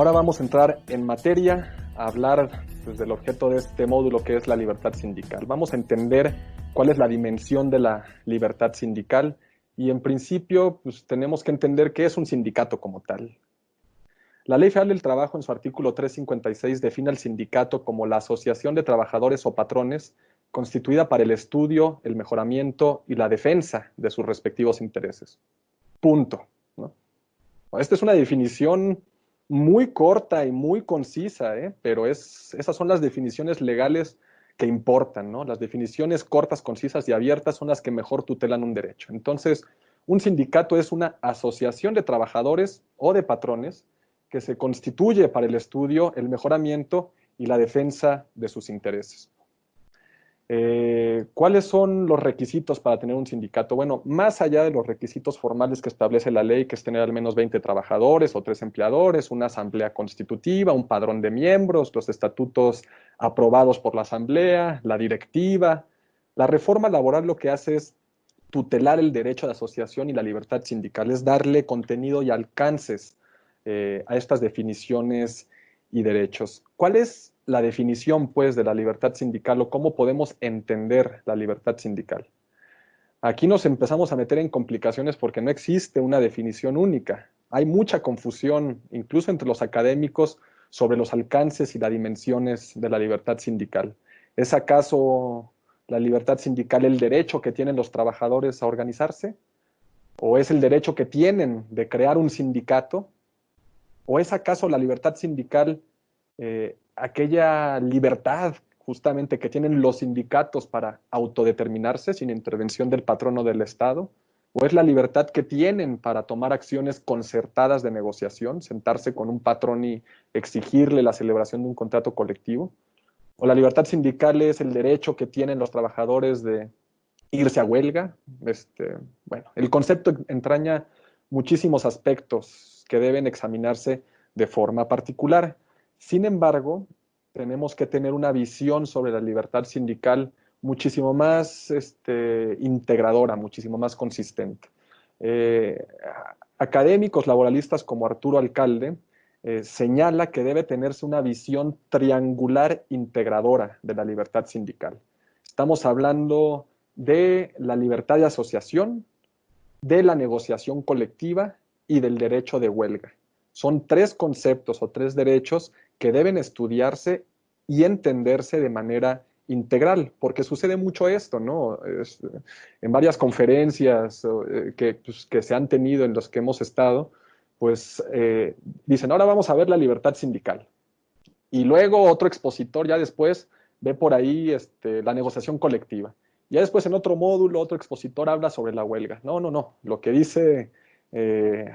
Ahora vamos a entrar en materia, a hablar pues, del objeto de este módulo, que es la libertad sindical. Vamos a entender cuál es la dimensión de la libertad sindical y en principio pues, tenemos que entender qué es un sindicato como tal. La Ley Federal del Trabajo, en su artículo 356, define al sindicato como la asociación de trabajadores o patrones constituida para el estudio, el mejoramiento y la defensa de sus respectivos intereses. Punto, ¿no? Esta es una definición muy corta y muy concisa, pero esas son las definiciones legales que importan, ¿no? Las definiciones cortas, concisas y abiertas son las que mejor tutelan un derecho. Entonces, un sindicato es una asociación de trabajadores o de patrones que se constituye para el estudio, el mejoramiento y la defensa de sus intereses. ¿Cuáles son los requisitos para tener un sindicato? Bueno, más allá de los requisitos formales que establece la ley, que es tener al menos 20 trabajadores o 3 empleadores, una asamblea constitutiva, un padrón de miembros, los estatutos aprobados por la asamblea, la directiva, la reforma laboral lo que hace es tutelar el derecho de asociación y la libertad sindical, es darle contenido y alcances a estas definiciones y derechos. ¿Cuál es la definición, pues, de la libertad sindical o cómo podemos entender la libertad sindical? Aquí nos empezamos a meter en complicaciones porque no existe una definición única. Hay mucha confusión, incluso entre los académicos, sobre los alcances y las dimensiones de la libertad sindical. ¿Es acaso la libertad sindical el derecho que tienen los trabajadores a organizarse? ¿O es el derecho que tienen de crear un sindicato? ¿O es acaso la libertad sindical aquella libertad justamente que tienen los sindicatos para autodeterminarse sin intervención del patrón o del Estado? ¿O es la libertad que tienen para tomar acciones concertadas de negociación, sentarse con un patrón y exigirle la celebración de un contrato colectivo? ¿O la libertad sindical es el derecho que tienen los trabajadores de irse a huelga? Bueno, el concepto entraña muchísimos aspectos que deben examinarse de forma particular. Sin embargo, tenemos que tener una visión sobre la libertad sindical muchísimo más integradora, muchísimo más consistente. Académicos laboralistas como Arturo Alcalde señala que debe tenerse una visión triangular integradora de la libertad sindical. Estamos hablando de la libertad de asociación, de la negociación colectiva y del derecho de huelga. Son tres conceptos o tres derechos que deben estudiarse y entenderse de manera integral, porque sucede mucho esto, ¿no? En varias conferencias que se han tenido en los que hemos estado, pues dicen, ahora vamos a ver la libertad sindical. Y luego otro expositor ya después ve por ahí la negociación colectiva. Ya después en otro módulo, otro expositor habla sobre la huelga. No, no, no. Lo que dice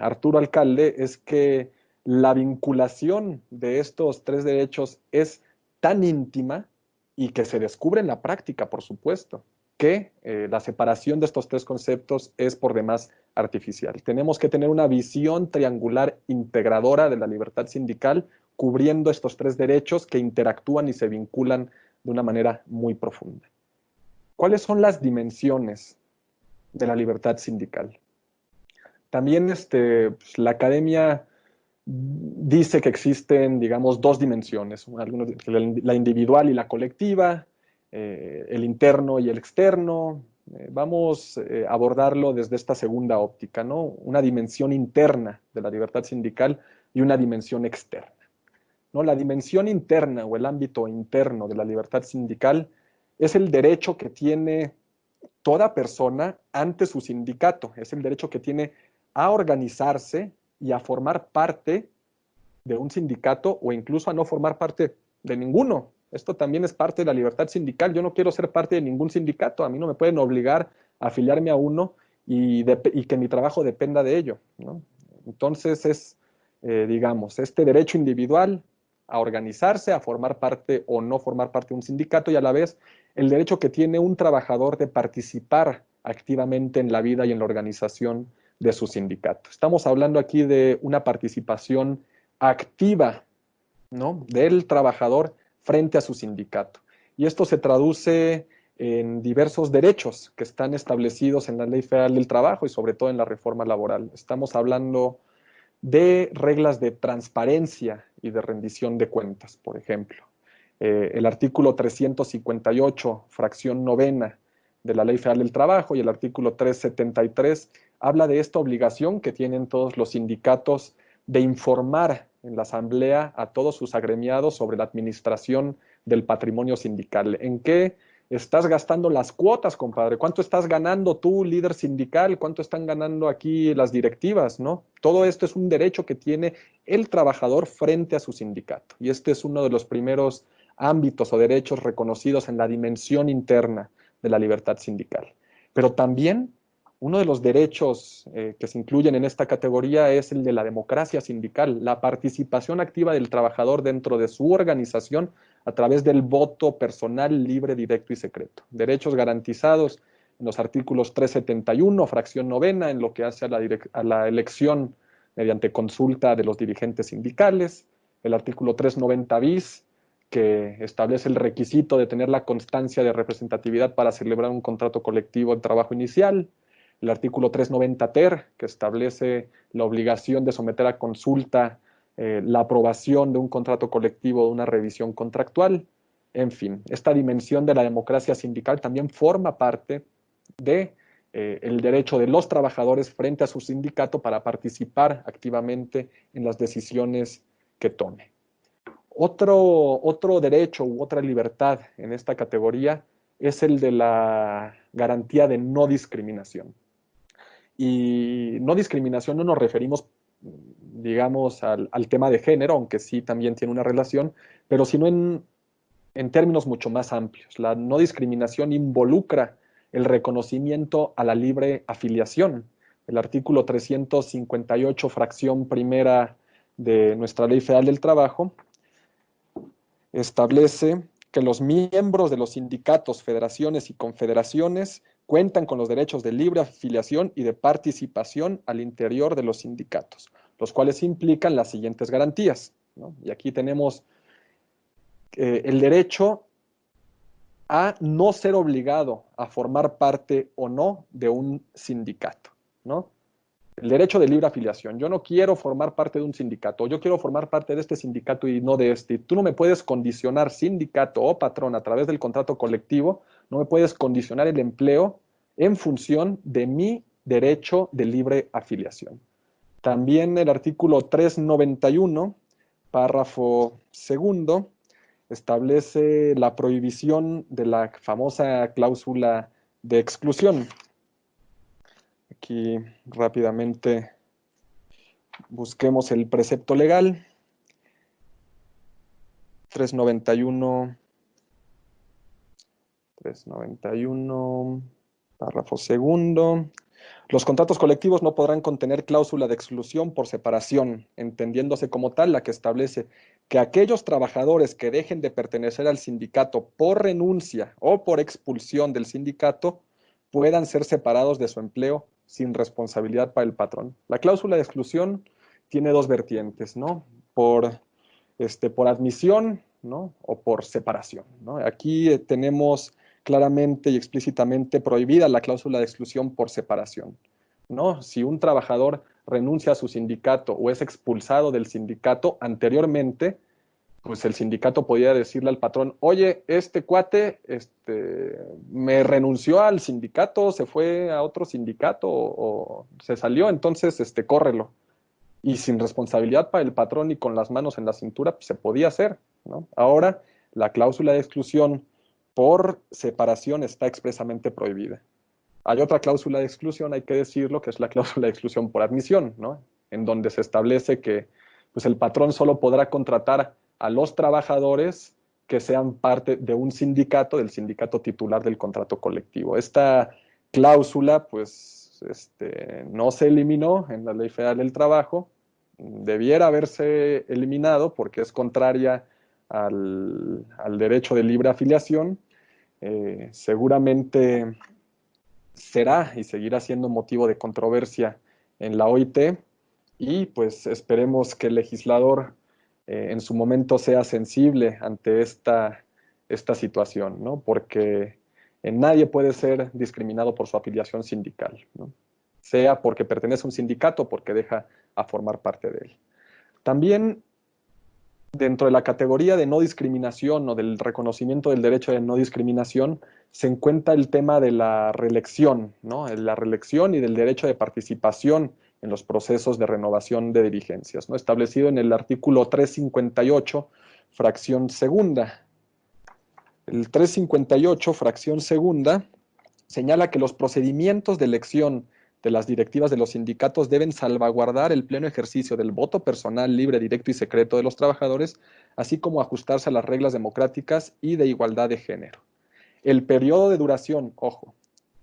Arturo Alcalde es que la vinculación de estos tres derechos es tan íntima y que se descubre en la práctica, por supuesto, que la separación de estos tres conceptos es por demás artificial. Tenemos que tener una visión triangular integradora de la libertad sindical, cubriendo estos tres derechos que interactúan y se vinculan de una manera muy profunda. ¿Cuáles son las dimensiones de la libertad sindical? También pues, la academia dice que existen, digamos, dos dimensiones, la individual y la colectiva, el interno y el externo. Vamos a abordarlo desde esta segunda óptica, ¿no? Una dimensión interna de la libertad sindical y una dimensión externa, ¿no? La dimensión interna o el ámbito interno de la libertad sindical es el derecho que tiene toda persona ante su sindicato, es el derecho que tiene a organizarse y a formar parte de un sindicato o incluso a no formar parte de ninguno. Esto también es parte de la libertad sindical. Yo no quiero ser parte de ningún sindicato, a mí no me pueden obligar a afiliarme a uno y que mi trabajo dependa de ello, ¿no? Entonces es, digamos, este derecho individual a organizarse, a formar parte o no formar parte de un sindicato y a la vez el derecho que tiene un trabajador de participar activamente en la vida y en la organización de su sindicato. Estamos hablando aquí de una participación activa, ¿no?, del trabajador frente a su sindicato. Y esto se traduce en diversos derechos que están establecidos en la Ley Federal del Trabajo y sobre todo en la reforma laboral. Estamos hablando de reglas de transparencia y de rendición de cuentas, por ejemplo. El artículo 358, fracción novena de la Ley Federal del Trabajo, y el artículo 373 habla de esta obligación que tienen todos los sindicatos de informar en la asamblea a todos sus agremiados sobre la administración del patrimonio sindical. ¿En qué estás gastando las cuotas, compadre? ¿Cuánto estás ganando tú, líder sindical? ¿Cuánto están ganando aquí las directivas, no? Todo esto es un derecho que tiene el trabajador frente a su sindicato. Y este es uno de los primeros ámbitos o derechos reconocidos en la dimensión interna de la libertad sindical. Pero también uno de los derechos que se incluyen en esta categoría es el de la democracia sindical, la participación activa del trabajador dentro de su organización a través del voto personal, libre, directo y secreto. Derechos garantizados en los artículos 371, fracción novena, en lo que hace a la elección mediante consulta de los dirigentes sindicales, el artículo 390 bis, que establece el requisito de tener la constancia de representatividad para celebrar un contrato colectivo de trabajo inicial, el artículo 390 ter, que establece la obligación de someter a consulta la aprobación de un contrato colectivo o de una revisión contractual. En fin, esta dimensión de la democracia sindical también forma parte de el derecho de los trabajadores frente a su sindicato para participar activamente en las decisiones que tome. Otro derecho u otra libertad en esta categoría es el de la garantía de no discriminación. Y no discriminación no nos referimos, digamos, al tema de género, aunque sí también tiene una relación, pero sino en términos mucho más amplios. La no discriminación involucra el reconocimiento a la libre afiliación. El artículo 358, fracción primera de nuestra Ley Federal del Trabajo, establece que los miembros de los sindicatos, federaciones y confederaciones cuentan con los derechos de libre afiliación y de participación al interior de los sindicatos, los cuales implican las siguientes garantías, ¿no? Y aquí tenemos el derecho a no ser obligado a formar parte o no de un sindicato, ¿no? El derecho de libre afiliación. Yo no quiero formar parte de un sindicato, yo quiero formar parte de este sindicato y no de este. Tú no me puedes condicionar, sindicato o patrón, a través del contrato colectivo, no me puedes condicionar el empleo en función de mi derecho de libre afiliación. También el artículo 391, párrafo segundo, establece la prohibición de la famosa cláusula de exclusión. Aquí rápidamente busquemos el precepto legal. 391, párrafo segundo. Los contratos colectivos no podrán contener cláusula de exclusión por separación, entendiéndose como tal la que establece que aquellos trabajadores que dejen de pertenecer al sindicato por renuncia o por expulsión del sindicato puedan ser separados de su empleo sin responsabilidad para el patrón. La cláusula de exclusión tiene dos vertientes, ¿no? Por admisión, ¿no? O por separación, ¿no? Aquí tenemos claramente y explícitamente prohibida la cláusula de exclusión por separación, ¿no? Si un trabajador renuncia a su sindicato o es expulsado del sindicato anteriormente, pues el sindicato podía decirle al patrón, oye, este cuate me renunció al sindicato, se fue a otro sindicato o se salió, entonces córrelo. Y sin responsabilidad para el patrón y con las manos en la cintura, pues se podía hacer, ¿no? Ahora, la cláusula de exclusión por separación está expresamente prohibida. Hay otra cláusula de exclusión, hay que decirlo, que es la cláusula de exclusión por admisión, ¿no? En donde se establece que pues, el patrón solo podrá contratar a los trabajadores que sean parte de un sindicato, del sindicato titular del contrato colectivo. Esta cláusula, pues, no se eliminó en la Ley Federal del Trabajo, debiera haberse eliminado porque es contraria al derecho de libre afiliación. Seguramente será y seguirá siendo motivo de controversia en la OIT y pues esperemos que el legislador en su momento sea sensible ante esta situación, ¿no? Porque nadie puede ser discriminado por su afiliación sindical, ¿no? Sea porque pertenece a un sindicato o porque deja a formar parte de él. También dentro de la categoría de no discriminación o del reconocimiento del derecho de no discriminación se encuentra el tema de la reelección, ¿no? La reelección y del derecho de participación en los procesos de renovación de dirigencias, ¿no? Establecido en el artículo 358, fracción segunda. El 358, fracción segunda, señala que los procedimientos de elección de las directivas de los sindicatos deben salvaguardar el pleno ejercicio del voto personal, libre, directo y secreto de los trabajadores, así como ajustarse a las reglas democráticas y de igualdad de género. El periodo de duración, ojo,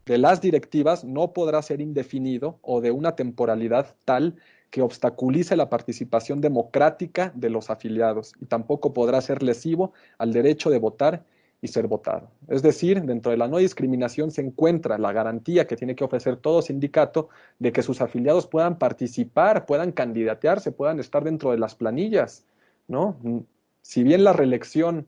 de las directivas no podrá ser indefinido o de una temporalidad tal que obstaculice la participación democrática de los afiliados y tampoco podrá ser lesivo al derecho de votar y ser votado. Es decir, dentro de la no discriminación se encuentra la garantía que tiene que ofrecer todo sindicato de que sus afiliados puedan participar, puedan candidatearse, puedan estar dentro de las planillas, ¿no? Si bien la reelección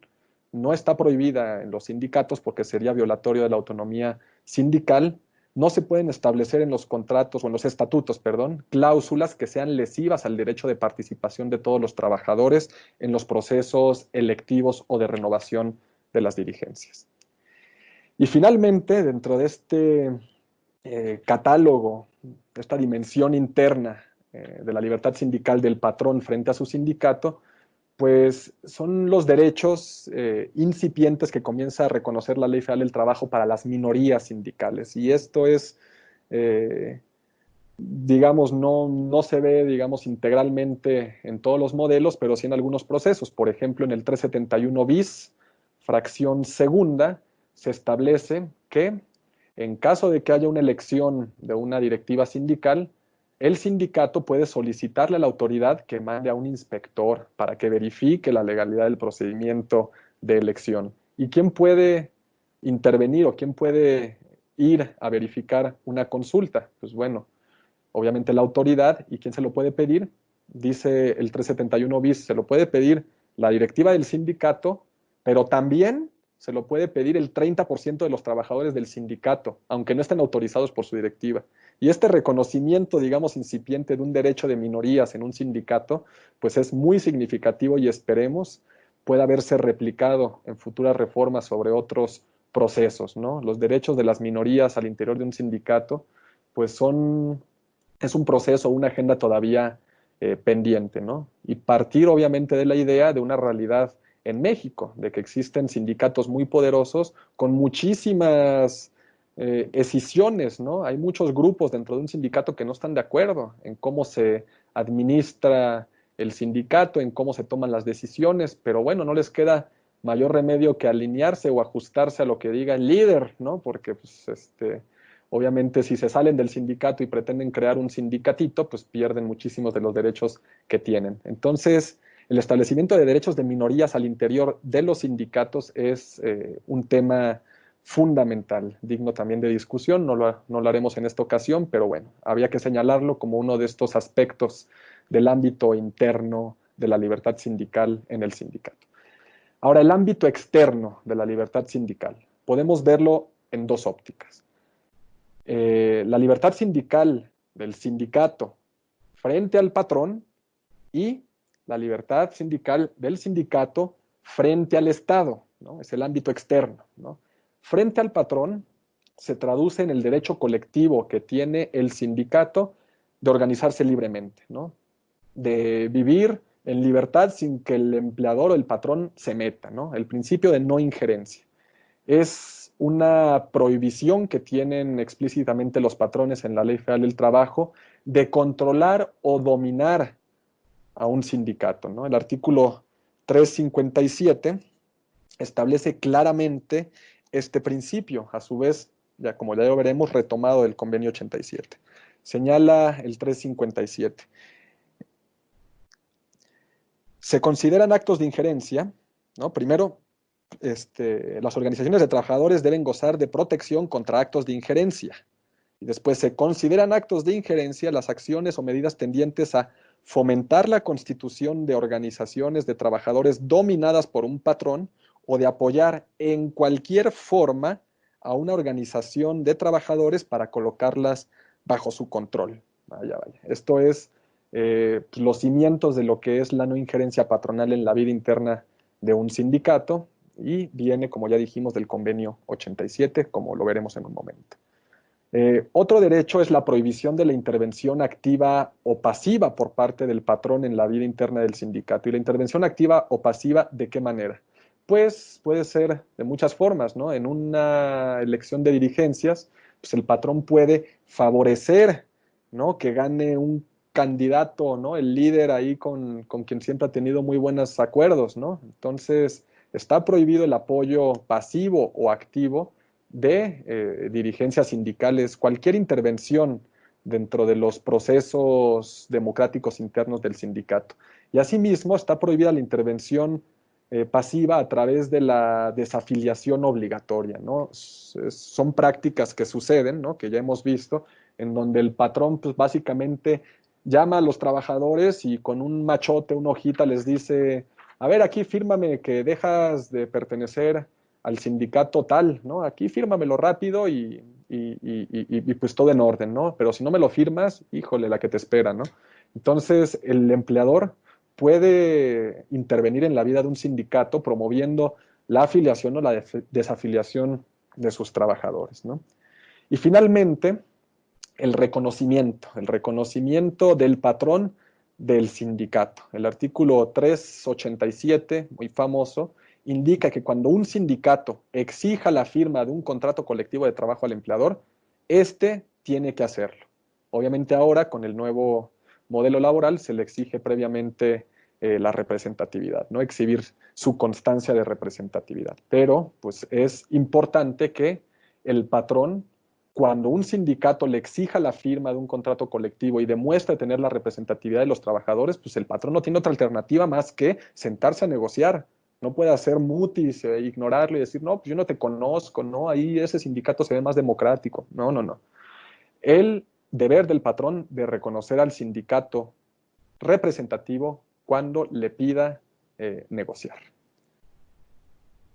no está prohibida en los sindicatos porque sería violatorio de la autonomía sindical, no se pueden establecer en los contratos o en los estatutos, perdón, cláusulas que sean lesivas al derecho de participación de todos los trabajadores en los procesos electivos o de renovación de las dirigencias. Y finalmente, dentro de este catálogo, esta dimensión interna de la libertad sindical del patrón frente a su sindicato, pues son los derechos incipientes que comienza a reconocer la Ley Federal del Trabajo para las minorías sindicales. Y esto es, digamos, no se ve, digamos, integralmente en todos los modelos, pero sí en algunos procesos. Por ejemplo, en el 371 bis, fracción segunda, se establece que en caso de que haya una elección de una directiva sindical, el sindicato puede solicitarle a la autoridad que mande a un inspector para que verifique la legalidad del procedimiento de elección. ¿Y quién puede intervenir o quién puede ir a verificar una consulta? Pues bueno, obviamente la autoridad. ¿Y quién se lo puede pedir? Dice el 371 bis, se lo puede pedir la directiva del sindicato, pero también se lo puede pedir el 30% de los trabajadores del sindicato, aunque no estén autorizados por su directiva. Y este reconocimiento, digamos, incipiente de un derecho de minorías en un sindicato, pues es muy significativo y esperemos pueda verse replicado en futuras reformas sobre otros procesos, ¿no? Los derechos de las minorías al interior de un sindicato, pues es un proceso, una agenda todavía pendiente, ¿no? Y partir obviamente de la idea de una realidad en México, de que existen sindicatos muy poderosos con muchísimas escisiones, ¿no? Hay muchos grupos dentro de un sindicato que no están de acuerdo en cómo se administra el sindicato, en cómo se toman las decisiones, pero bueno, no les queda mayor remedio que alinearse o ajustarse a lo que diga el líder, ¿no? Porque pues, obviamente si se salen del sindicato y pretenden crear un sindicatito, pues pierden muchísimos de los derechos que tienen. Entonces, el establecimiento de derechos de minorías al interior de los sindicatos es un tema fundamental, digno también de discusión. No lo haremos en esta ocasión, pero bueno, había que señalarlo como uno de estos aspectos del ámbito interno de la libertad sindical en el sindicato. Ahora, el ámbito externo de la libertad sindical. Podemos verlo en dos ópticas. La libertad sindical del sindicato frente al patrón y la libertad sindical del sindicato frente al Estado, ¿no? Es el ámbito externo, ¿no? Frente al patrón se traduce en el derecho colectivo que tiene el sindicato de organizarse libremente, ¿no? De vivir en libertad sin que el empleador o el patrón se meta, ¿no? El principio de no injerencia. Es una prohibición que tienen explícitamente los patrones en la Ley Federal del Trabajo de controlar o dominar a un sindicato, ¿no? El artículo 357 establece claramente este principio, a su vez, ya como ya lo veremos, retomado del convenio 87. Señala el 357. Se consideran actos de injerencia, ¿no? Primero, las organizaciones de trabajadores deben gozar de protección contra actos de injerencia. Y después se consideran actos de injerencia las acciones o medidas tendientes a fomentar la constitución de organizaciones de trabajadores dominadas por un patrón o de apoyar en cualquier forma a una organización de trabajadores para colocarlas bajo su control. Vaya, vaya. Esto es los cimientos de lo que es la no injerencia patronal en la vida interna de un sindicato, y viene, como ya dijimos, del convenio 87, como lo veremos en un momento. Otro derecho es la prohibición de la intervención activa o pasiva por parte del patrón en la vida interna del sindicato. ¿Y la intervención activa o pasiva de qué manera? Pues puede ser de muchas formas, ¿no? En una elección de dirigencias, pues el patrón puede favorecer, ¿no?, que gane un candidato, ¿no?, el líder ahí con quien siempre ha tenido muy buenos acuerdos, ¿no? Entonces, está prohibido el apoyo pasivo o activo de dirigencias sindicales, cualquier intervención dentro de los procesos democráticos internos del sindicato. Y asimismo está prohibida la intervención pasiva a través de la desafiliación obligatoria, ¿no? Son prácticas que suceden, ¿no?, que ya hemos visto, en donde el patrón, pues básicamente llama a los trabajadores y con un machote, una hojita les dice: a ver, aquí fírmame que dejas de pertenecer al sindicato tal, ¿no? Aquí fírmamelo rápido y pues todo en orden, ¿no? Pero si no me lo firmas, híjole, la que te espera, ¿no? Entonces, el empleador puede intervenir en la vida de un sindicato promoviendo la afiliación o la desafiliación de sus trabajadores, ¿no? Y finalmente, el reconocimiento del patrón del sindicato. El artículo 387, muy famoso, indica que cuando un sindicato exija la firma de un contrato colectivo de trabajo al empleador, éste tiene que hacerlo. Obviamente ahora, con el nuevo modelo laboral, se le exige previamente la representatividad, ¿no? Exhibir su constancia de representatividad. Pero, pues, es importante que el patrón, cuando un sindicato le exija la firma de un contrato colectivo y demuestre tener la representatividad de los trabajadores, pues el patrón no tiene otra alternativa más que sentarse a negociar. No puede hacer mutis, ignorarlo y decir: no, pues yo no te conozco, no, ahí ese sindicato se ve más democrático. No, no, no. El deber del patrón de reconocer al sindicato representativo cuando le pida negociar.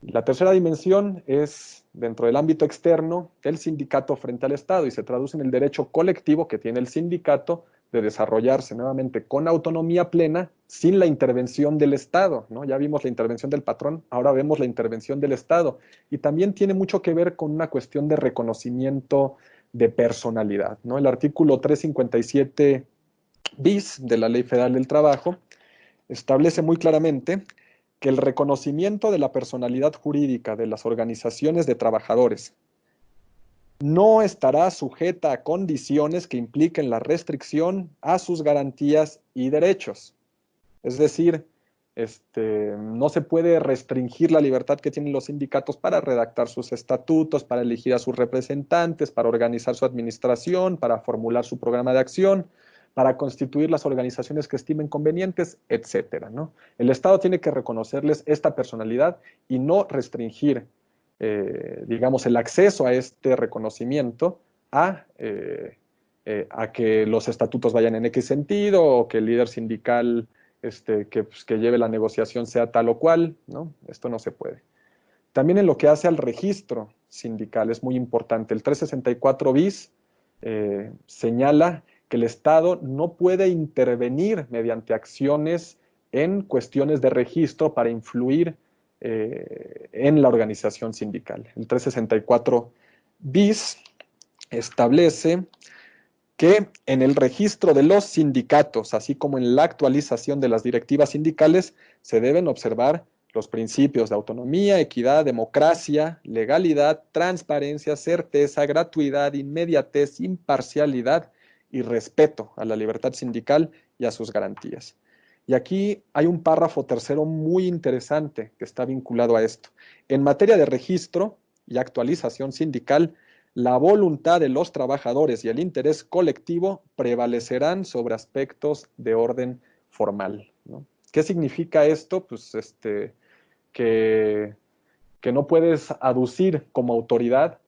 La tercera dimensión es, dentro del ámbito externo, el sindicato frente al Estado, y se traduce en el derecho colectivo que tiene el sindicato de desarrollarse nuevamente con autonomía plena, sin la intervención del Estado, ¿no? Ya vimos la intervención del patrón, ahora vemos la intervención del Estado, y también tiene mucho que ver con una cuestión de reconocimiento de personalidad, ¿no? El artículo 357 bis de la Ley Federal del Trabajo establece muy claramente que el reconocimiento de la personalidad jurídica de las organizaciones de trabajadores no estará sujeta a condiciones que impliquen la restricción a sus garantías y derechos. Es decir, no se puede restringir la libertad que tienen los sindicatos para redactar sus estatutos, para elegir a sus representantes, para organizar su administración, para formular su programa de acción, para constituir las organizaciones que estimen convenientes, etcétera, ¿no? El Estado tiene que reconocerles esta personalidad y no restringir, digamos, el acceso a este reconocimiento a que los estatutos vayan en X sentido, o que el líder sindical que lleve la negociación sea tal o cual, ¿no? Esto no se puede. También en lo que hace al registro sindical es muy importante. El 364 bis señala que el Estado no puede intervenir mediante acciones en cuestiones de registro para influir en la organización sindical. El 364 bis establece que en el registro de los sindicatos, así como en la actualización de las directivas sindicales, se deben observar los principios de autonomía, equidad, democracia, legalidad, transparencia, certeza, gratuidad, inmediatez, imparcialidad y respeto a la libertad sindical y a sus garantías. Y aquí hay un párrafo tercero muy interesante que está vinculado a esto. En materia de registro y actualización sindical, la voluntad de los trabajadores y el interés colectivo prevalecerán sobre aspectos de orden formal, ¿no? ¿Qué significa esto? Pues que, que no puedes aducir como autoridad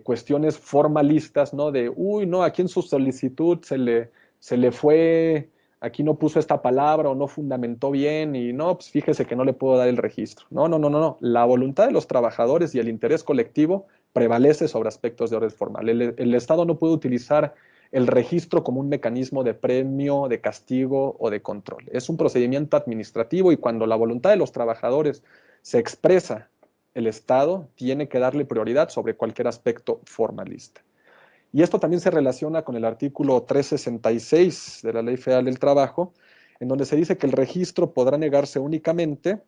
cuestiones formalistas, ¿no? De, uy, no, aquí en su solicitud se le fue, aquí no puso esta palabra o no fundamentó bien y no, pues fíjese que no le puedo dar el registro. No, no, no, no, no. La voluntad de los trabajadores y el interés colectivo prevalece sobre aspectos de orden formal. El Estado no puede utilizar el registro como un mecanismo de premio, de castigo o de control. Es un procedimiento administrativo y cuando la voluntad de los trabajadores se expresa, el Estado tiene que darle prioridad sobre cualquier aspecto formalista. Y esto también se relaciona con el artículo 366 de la Ley Federal del Trabajo, en donde se dice que el registro podrá negarse únicamente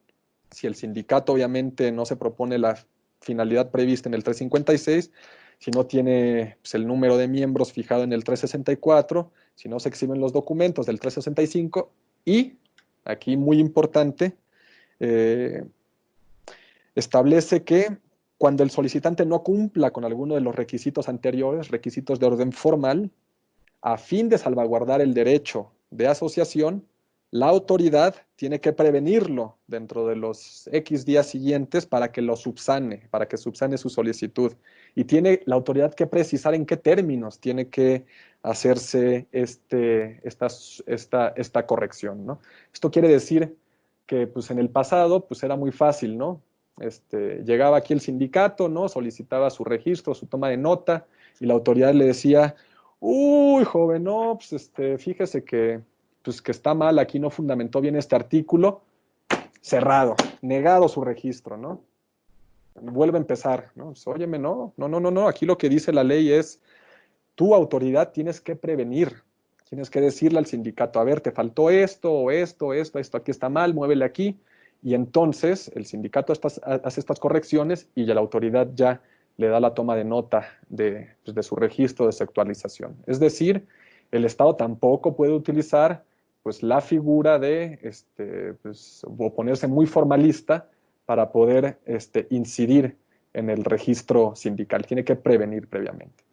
si el sindicato obviamente no se propone la finalidad prevista en el 356, si no tiene pues, el número de miembros fijado en el 364, si no se exhiben los documentos del 365 y, aquí muy importante, establece que cuando el solicitante no cumpla con alguno de los requisitos anteriores, requisitos de orden formal, a fin de salvaguardar el derecho de asociación, la autoridad tiene que prevenirlo dentro de los X días siguientes para que lo subsane, para que subsane su solicitud. Y tiene la autoridad que precisar en qué términos tiene que hacerse esta corrección, ¿no? Esto quiere decir que pues, en el pasado pues, era muy fácil, ¿no? Llegaba aquí el sindicato, ¿no? Solicitaba su registro, su toma de nota, y la autoridad le decía, uy, joven, no, pues fíjese pues, que está mal, aquí no fundamentó bien este artículo, cerrado, negado su registro, ¿no? Vuelve a empezar, ¿no? Pues, óyeme, no, aquí lo que dice la ley es, tu autoridad tienes que prevenir, tienes que decirle al sindicato, a ver, te faltó esto, o esto, aquí está mal, muévele aquí, y entonces el sindicato hace estas correcciones y ya la autoridad ya le da la toma de nota pues, de su registro, de su actualización. Es decir, el Estado tampoco puede utilizar pues, la figura de pues, o ponerse muy formalista para poder incidir en el registro sindical. Tiene que prevenir previamente.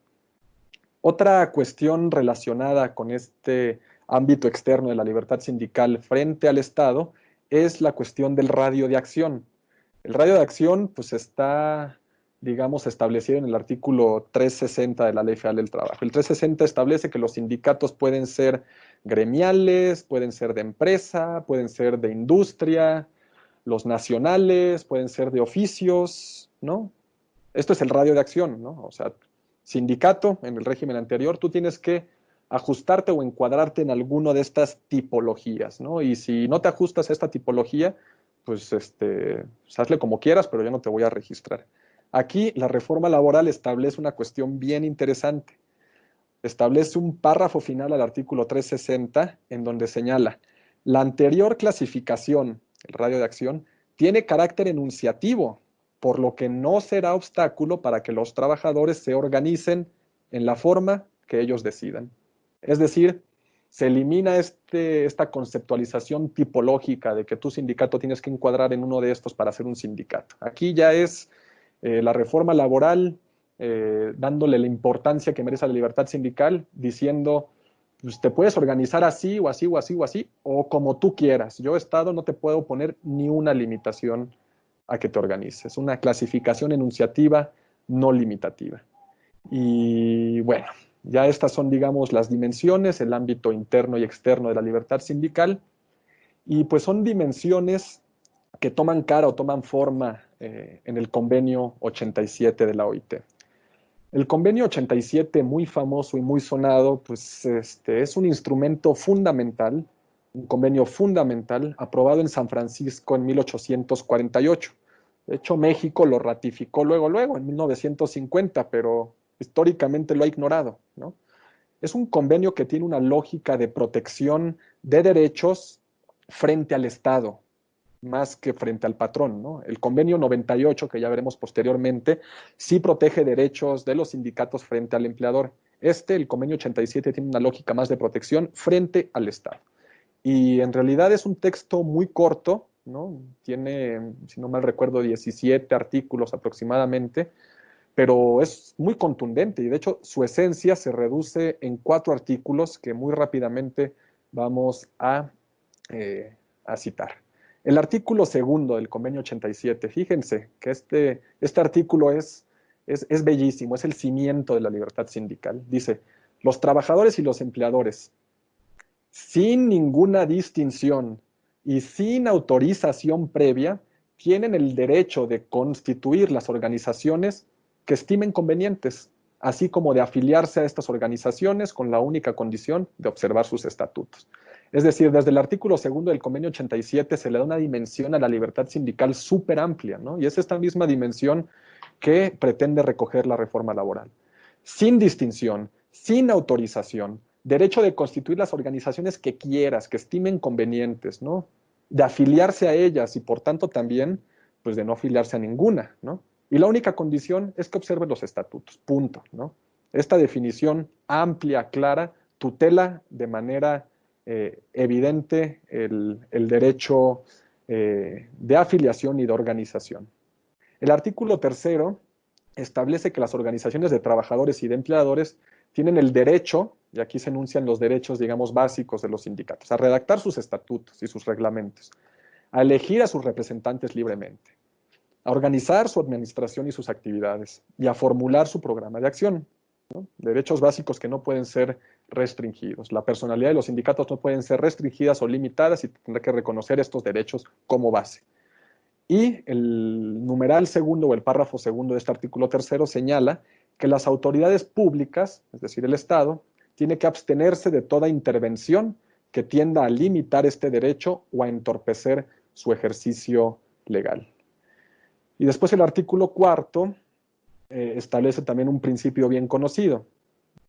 Otra cuestión relacionada con este ámbito externo de la libertad sindical frente al Estado es la cuestión del radio de acción. El radio de acción pues está, digamos, establecido en el artículo 360 de la Ley Federal del Trabajo. El 360 establece que los sindicatos pueden ser gremiales, pueden ser de empresa, pueden ser de industria, los nacionales, pueden ser de oficios, ¿no? Esto es el radio de acción, ¿no? O sea, sindicato, en el régimen anterior, tú tienes que ajustarte o encuadrarte en alguno de estas tipologías, ¿no? Y si no te ajustas a esta tipología, pues, hazle como quieras, pero yo no te voy a registrar. Aquí la reforma laboral establece una cuestión bien interesante. Establece un párrafo final al artículo 360 en donde señala, la anterior clasificación, el radio de acción, tiene carácter enunciativo, por lo que no será obstáculo para que los trabajadores se organicen en la forma que ellos decidan. Es decir, se elimina esta conceptualización tipológica de que tu sindicato tienes que encuadrar en uno de estos para ser un sindicato. Aquí ya es la reforma laboral dándole la importancia que merece a la libertad sindical, diciendo, pues te puedes organizar así o así o así o así, o como tú quieras. Yo, Estado, no te puedo poner ni una limitación a que te organices. Una clasificación enunciativa no limitativa. Y bueno, ya estas son, digamos, las dimensiones, el ámbito interno y externo de la libertad sindical, y pues son dimensiones que toman cara o toman forma en el convenio 87 de la OIT. El convenio 87, muy famoso y muy sonado, pues es un instrumento fundamental, un convenio fundamental, aprobado en San Francisco en 1848. De hecho, México lo ratificó luego, en 1950, pero históricamente lo ha ignorado, ¿no? Es un convenio que tiene una lógica de protección de derechos frente al Estado, más que frente al patrón, ¿no? El convenio 98, que ya veremos posteriormente, sí protege derechos de los sindicatos frente al empleador. El convenio 87, tiene una lógica más de protección frente al Estado. Y en realidad es un texto muy corto, ¿no? Tiene, si no mal recuerdo, 17 artículos aproximadamente, pero es muy contundente y de hecho su esencia se reduce en 4 artículos que muy rápidamente vamos a citar. El artículo segundo del convenio 87, fíjense que este artículo es bellísimo, es el cimiento de la libertad sindical. Dice, los trabajadores y los empleadores, sin ninguna distinción y sin autorización previa, tienen el derecho de constituir las organizaciones que estimen convenientes, así como de afiliarse a estas organizaciones con la única condición de observar sus estatutos. Es decir, desde el artículo 2 del convenio 87 se le da una dimensión a la libertad sindical súper amplia, ¿no? Y es esta misma dimensión que pretende recoger la reforma laboral. Sin distinción, sin autorización, derecho de constituir las organizaciones que quieras, que estimen convenientes, ¿no? De afiliarse a ellas y por tanto también, pues de no afiliarse a ninguna, ¿no? Y la única condición es que observe los estatutos, punto, ¿no? Esta definición amplia, clara, tutela de manera evidente el derecho de afiliación y de organización. El artículo 3 establece que las organizaciones de trabajadores y de empleadores tienen el derecho, y aquí se enuncian los derechos, digamos, básicos de los sindicatos, a redactar sus estatutos y sus reglamentos, a elegir a sus representantes libremente, a organizar su administración y sus actividades, y a formular su programa de acción, ¿no? Derechos básicos que no pueden ser restringidos. La personalidad de los sindicatos no pueden ser restringidas o limitadas y tendrá que reconocer estos derechos como base. Y el numeral segundo o el párrafo segundo de este artículo 3 señala que las autoridades públicas, es decir, el Estado, tiene que abstenerse de toda intervención que tienda a limitar este derecho o a entorpecer su ejercicio legal. Y después el artículo 4 establece también un principio bien conocido.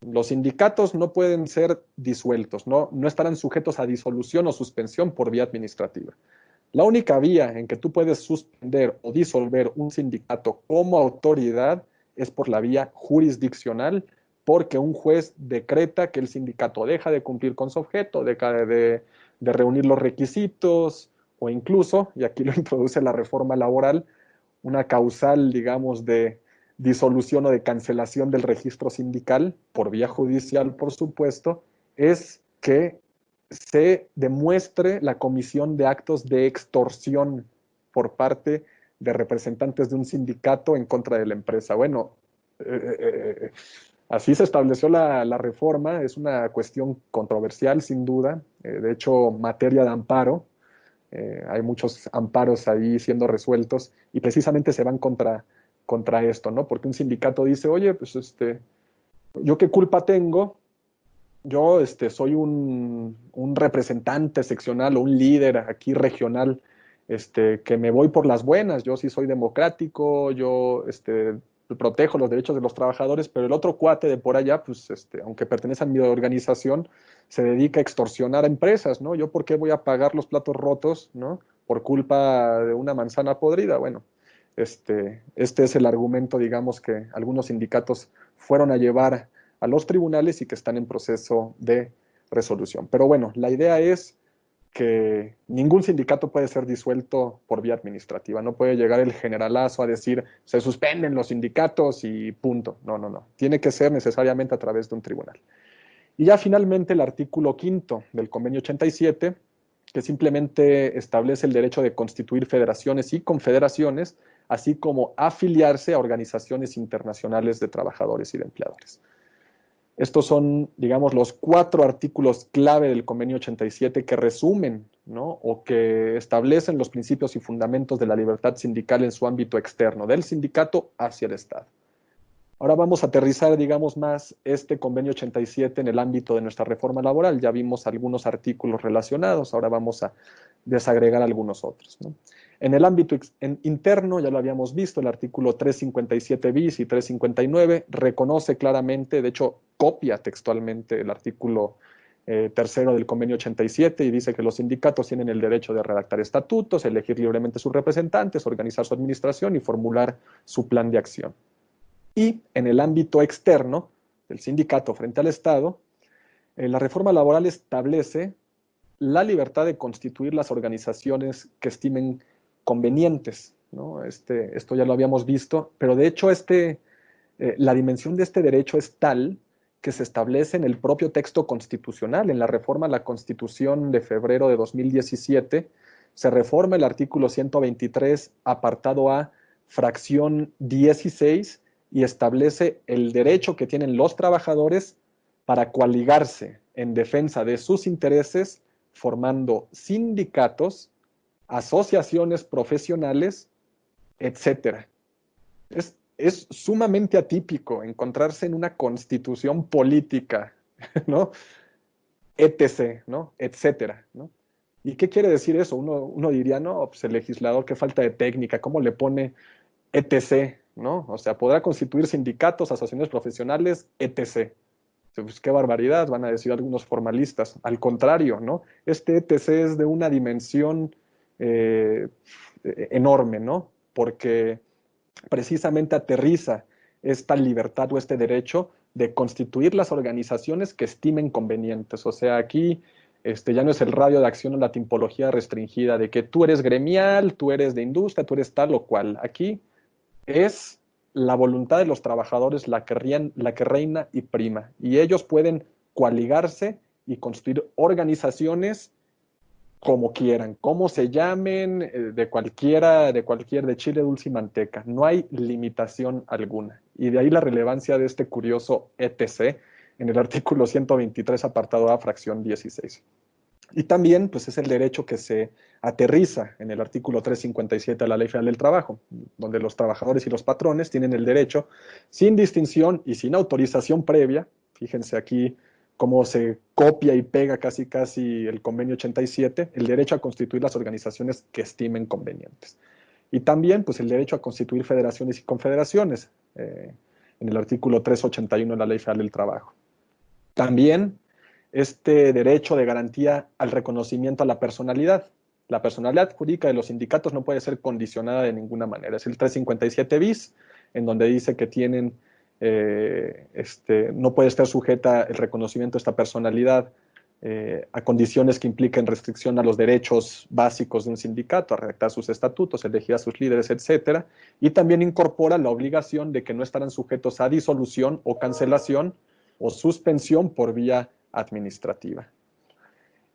Los sindicatos no pueden ser disueltos, no estarán sujetos a disolución o suspensión por vía administrativa. La única vía en que tú puedes suspender o disolver un sindicato como autoridad es por la vía jurisdiccional, porque un juez decreta que el sindicato deja de cumplir con su objeto, deja de reunir los requisitos, o incluso, y aquí lo introduce la reforma laboral, una causal, digamos, de disolución o de cancelación del registro sindical, por vía judicial, por supuesto, es que se demuestre la comisión de actos de extorsión por parte de representantes de un sindicato en contra de la empresa. Bueno, así se estableció la reforma, es una cuestión controversial sin duda, de hecho materia de amparo, hay muchos amparos ahí siendo resueltos y precisamente se van contra esto, ¿no? Porque un sindicato dice, oye, pues ¿yo qué culpa tengo? Yo soy un representante seccional o un líder aquí regional que me voy por las buenas. Yo sí soy democrático, yo protejo los derechos de los trabajadores, pero el otro cuate de por allá, pues aunque pertenece a mi organización, se dedica a extorsionar a empresas, ¿no? ¿Yo por qué voy a pagar los platos rotos, ¿no? Por culpa de una manzana podrida. Bueno, este es el argumento, digamos, que algunos sindicatos fueron a llevar a los tribunales y que están en proceso de resolución. Pero bueno, la idea es que ningún sindicato puede ser disuelto por vía administrativa. No puede llegar el generalazo a decir se suspenden los sindicatos y punto. No, no, no. Tiene que ser necesariamente a través de un tribunal. Y ya finalmente el artículo 5 del convenio 87, que simplemente establece el derecho de constituir federaciones y confederaciones, así como afiliarse a organizaciones internacionales de trabajadores y de empleadores. Estos son, digamos, los 4 artículos clave del convenio 87 que resumen, ¿no? O que establecen los principios y fundamentos de la libertad sindical en su ámbito externo, del sindicato hacia el Estado. Ahora vamos a aterrizar, digamos, más este convenio 87 en el ámbito de nuestra reforma laboral. Ya vimos algunos artículos relacionados, ahora vamos a desagregar algunos otros, ¿no? En el ámbito interno, ya lo habíamos visto, el artículo 357 bis y 359 reconoce claramente, de hecho, copia textualmente el artículo 3 del convenio 87 y dice que los sindicatos tienen el derecho de redactar estatutos, elegir libremente sus representantes, organizar su administración y formular su plan de acción. Y en el ámbito externo del sindicato frente al Estado, la reforma laboral establece la libertad de constituir las organizaciones que estimen convenientes, ¿no? Esto ya lo habíamos visto, pero de hecho la dimensión de este derecho es tal que se establece en el propio texto constitucional. En la reforma a la Constitución de febrero de 2017 se reforma el artículo 123, apartado A, fracción 16, y establece el derecho que tienen los trabajadores para coaligarse en defensa de sus intereses, formando sindicatos, asociaciones profesionales, etcétera. Es es sumamente atípico encontrarse en una constitución política, ¿no? Etc., ¿no? Etcétera, ¿no? ¿Y qué quiere decir eso? Uno diría, no, pues el legislador, qué falta de técnica, ¿cómo le pone etc., ¿no? O sea, podrá constituir sindicatos, asociaciones profesionales, etc. Pues qué barbaridad, van a decir algunos formalistas. Al contrario, ¿no? Este etc. es de una dimensión eh, enorme, ¿no? Porque precisamente aterriza esta libertad o este derecho de constituir las organizaciones que estimen convenientes. O sea, aquí ya no es el radio de acción o la tipología restringida de que tú eres gremial, tú eres de industria, tú eres tal o cual. Aquí es la voluntad de los trabajadores la que reina y prima. Y ellos pueden coaligarse y construir organizaciones como quieran, como se llamen, de cualquiera, de chile, dulce y manteca. No hay limitación alguna. Y de ahí la relevancia de este curioso etc. en el artículo 123, apartado A, fracción 16. Y también, pues, es el derecho que se aterriza en el artículo 357 de la Ley Federal del Trabajo, donde los trabajadores y los patrones tienen el derecho, sin distinción y sin autorización previa, fíjense aquí cómo se copia y pega casi casi el convenio 87, el derecho a constituir las organizaciones que estimen convenientes. Y también, pues, el derecho a constituir federaciones y confederaciones, en el artículo 381 de la Ley Federal del Trabajo. También este derecho de garantía al reconocimiento a la personalidad. La personalidad jurídica de los sindicatos no puede ser condicionada de ninguna manera. Es el 357 bis, en donde dice que tienen, no puede estar sujeta el reconocimiento de esta personalidad a condiciones que impliquen restricción a los derechos básicos de un sindicato, a redactar sus estatutos, elegir a sus líderes, etcétera. Y también incorpora la obligación de que no estarán sujetos a disolución o cancelación o suspensión por vía administrativa.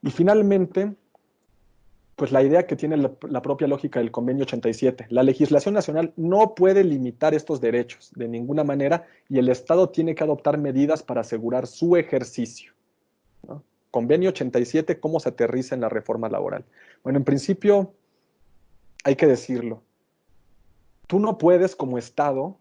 Y finalmente, pues la idea que tiene la propia lógica del convenio 87, la legislación nacional no puede limitar estos derechos de ninguna manera y el Estado tiene que adoptar medidas para asegurar su ejercicio, ¿no? Convenio 87, ¿cómo se aterriza en la reforma laboral? Bueno, en principio, hay que decirlo, tú no puedes como Estado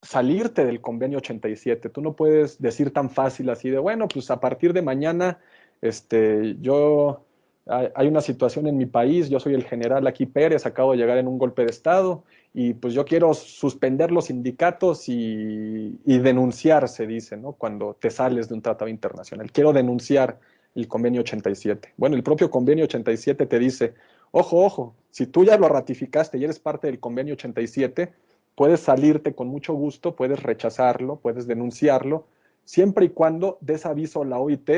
salirte del convenio 87. Tú no puedes decir tan fácil así de, bueno, pues a partir de mañana, hay una situación en mi país, yo soy el general aquí Pérez, acabo de llegar en un golpe de Estado y pues yo quiero suspender los sindicatos y denunciar, se dice, ¿no? Cuando te sales de un tratado internacional. Quiero denunciar el convenio 87. Bueno, el propio convenio 87 te dice, ojo, ojo, si tú ya lo ratificaste y eres parte del convenio 87, puedes salirte con mucho gusto, puedes rechazarlo, puedes denunciarlo, siempre y cuando des aviso a la OIT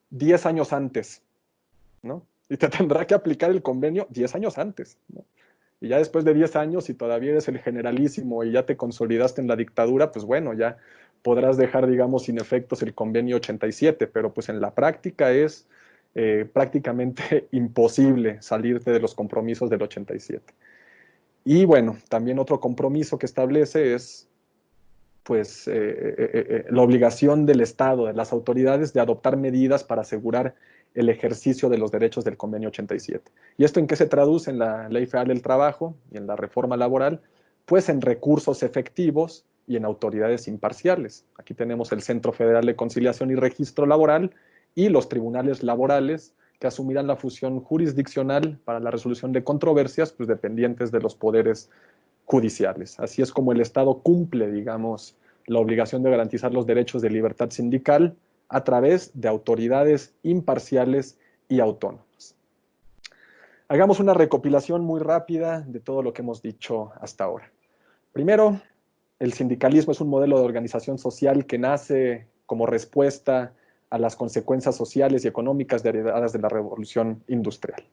10 años antes, ¿no? Y te tendrá que aplicar el convenio 10 años antes, ¿no? Y ya después de 10 años, si todavía eres el generalísimo y ya te consolidaste en la dictadura, pues bueno, ya podrás dejar, digamos, sin efectos el convenio 87, pero pues en la práctica es prácticamente imposible salirte de los compromisos del 87. Y bueno, también otro compromiso que establece es pues la obligación del Estado, de las autoridades, de adoptar medidas para asegurar el ejercicio de los derechos del convenio 87. ¿Y esto en qué se traduce en la Ley Federal del Trabajo y en la reforma laboral? Pues en recursos efectivos y en autoridades imparciales. Aquí tenemos el Centro Federal de Conciliación y Registro Laboral y los tribunales laborales que asumirán la función jurisdiccional para la resolución de controversias, pues dependientes de los poderes judiciales. Así es como el Estado cumple, digamos, la obligación de garantizar los derechos de libertad sindical a través de autoridades imparciales y autónomas. Hagamos una recopilación muy rápida de todo lo que hemos dicho hasta ahora. Primero, el sindicalismo es un modelo de organización social que nace como respuesta a las consecuencias sociales y económicas derivadas de la revolución industrial.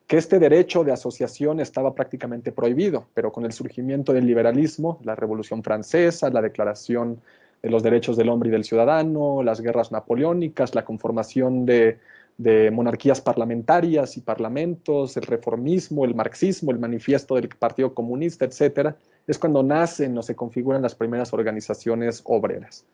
Que este derecho de asociación estaba prácticamente prohibido, pero con el surgimiento del liberalismo, la Revolución Francesa, la Declaración de los Derechos del Hombre y del Ciudadano, las guerras napoleónicas, la conformación de monarquías parlamentarias y parlamentos, el reformismo, el marxismo, el manifiesto del Partido Comunista, etcétera, es cuando nacen o se configuran las primeras organizaciones obreras.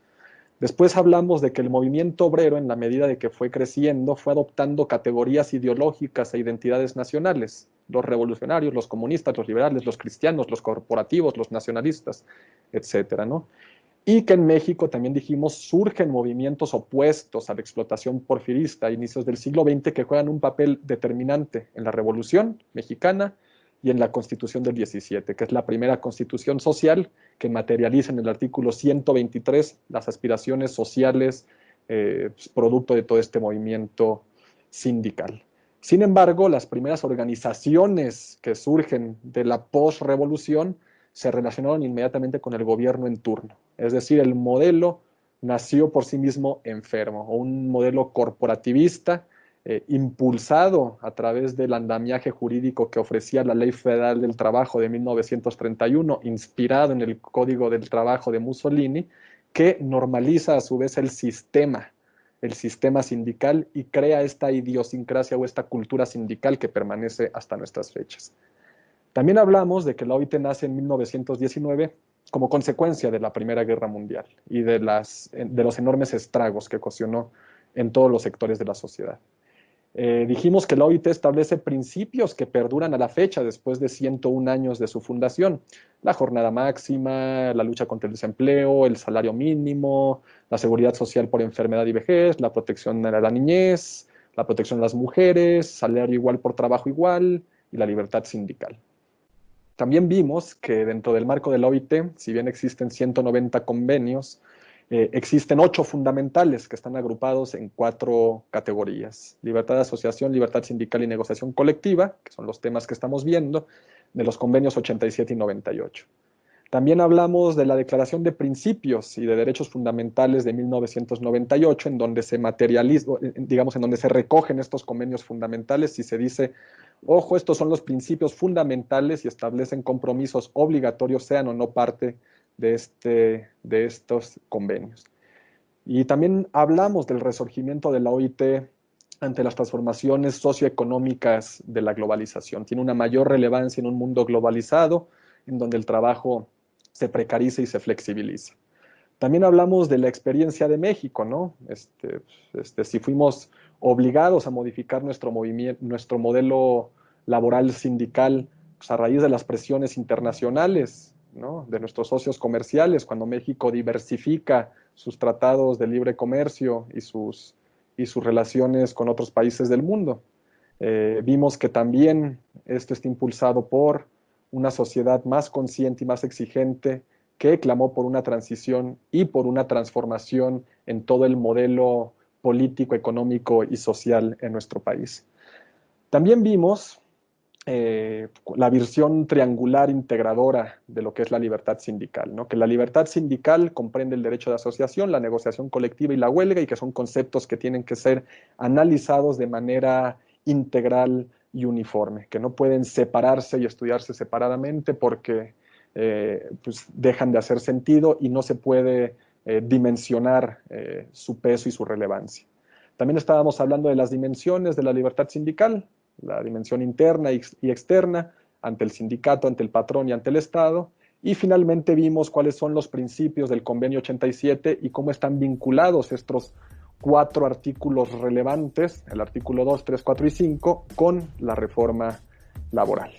Después hablamos de que el movimiento obrero, en la medida de que fue creciendo, fue adoptando categorías ideológicas e identidades nacionales. los revolucionarios, los comunistas, los liberales, los cristianos, los corporativos, los nacionalistas, etcétera, ¿no? Y que en México, también dijimos, surgen movimientos opuestos a la explotación porfirista a inicios del siglo XX que juegan un papel determinante en la Revolución Mexicana y en la Constitución del 17, que es la primera constitución social que materializa en el artículo 123 las aspiraciones sociales producto de todo este movimiento sindical. Sin embargo, las primeras organizaciones que surgen de la posrevolución se relacionaron inmediatamente con el gobierno en turno. Es decir, el modelo nació por sí mismo enfermo, o un modelo corporativista impulsado a través del andamiaje jurídico que ofrecía la Ley Federal del Trabajo de 1931, inspirado en el Código del Trabajo de Mussolini, que normaliza a su vez el sistema sindical y crea esta idiosincrasia o esta cultura sindical que permanece hasta nuestras fechas. También hablamos de que la OIT nace en 1919 como consecuencia de la Primera Guerra Mundial y de los enormes estragos que ocasionó en todos los sectores de la sociedad. Dijimos que la OIT establece principios que perduran a la fecha después de 101 años de su fundación. La jornada máxima, la lucha contra el desempleo, el salario mínimo, la seguridad social por enfermedad y vejez, la protección de la niñez, la protección de las mujeres, salario igual por trabajo igual y la libertad sindical. También vimos que dentro del marco de la OIT, si bien existen 190 convenios, existen 8 fundamentales que están agrupados en 4 categorías: libertad de asociación, libertad sindical y negociación colectiva, que son los temas que estamos viendo, de los convenios 87 y 98. También hablamos de la Declaración de Principios y de Derechos Fundamentales de 1998, en donde se materializa, digamos, en donde se recogen estos convenios fundamentales y se dice, ojo, estos son los principios fundamentales y establecen compromisos obligatorios, sean o no parte de estos convenios. Y también hablamos del resurgimiento de la OIT ante las transformaciones socioeconómicas de la globalización. Tiene una mayor relevancia en un mundo globalizado, en donde el trabajo se precariza y se flexibiliza. También hablamos de la experiencia de México, ¿no? Si fuimos obligados a modificar nuestro modelo laboral sindical, pues a raíz de las presiones internacionales, ¿no? De nuestros socios comerciales, cuando México diversifica sus tratados de libre comercio y sus relaciones con otros países del mundo. Vimos que también esto está impulsado por una sociedad más consciente y más exigente que clamó por una transición y por una transformación en todo el modelo político, económico y social en nuestro país. También vimos la visión triangular integradora de lo que es la libertad sindical, ¿no? Que la libertad sindical comprende el derecho de asociación, la negociación colectiva y la huelga, y que son conceptos que tienen que ser analizados de manera integral y uniforme, que no pueden separarse y estudiarse separadamente porque pues dejan de hacer sentido y no se puede dimensionar su peso y su relevancia. También estábamos hablando de las dimensiones de la libertad sindical, la dimensión interna y externa, ante el sindicato, ante el patrón y ante el Estado, y finalmente vimos cuáles son los principios del Convenio 87 y cómo están vinculados estos 4 artículos relevantes, el artículo 2, 3, 4 y 5, con la reforma laboral.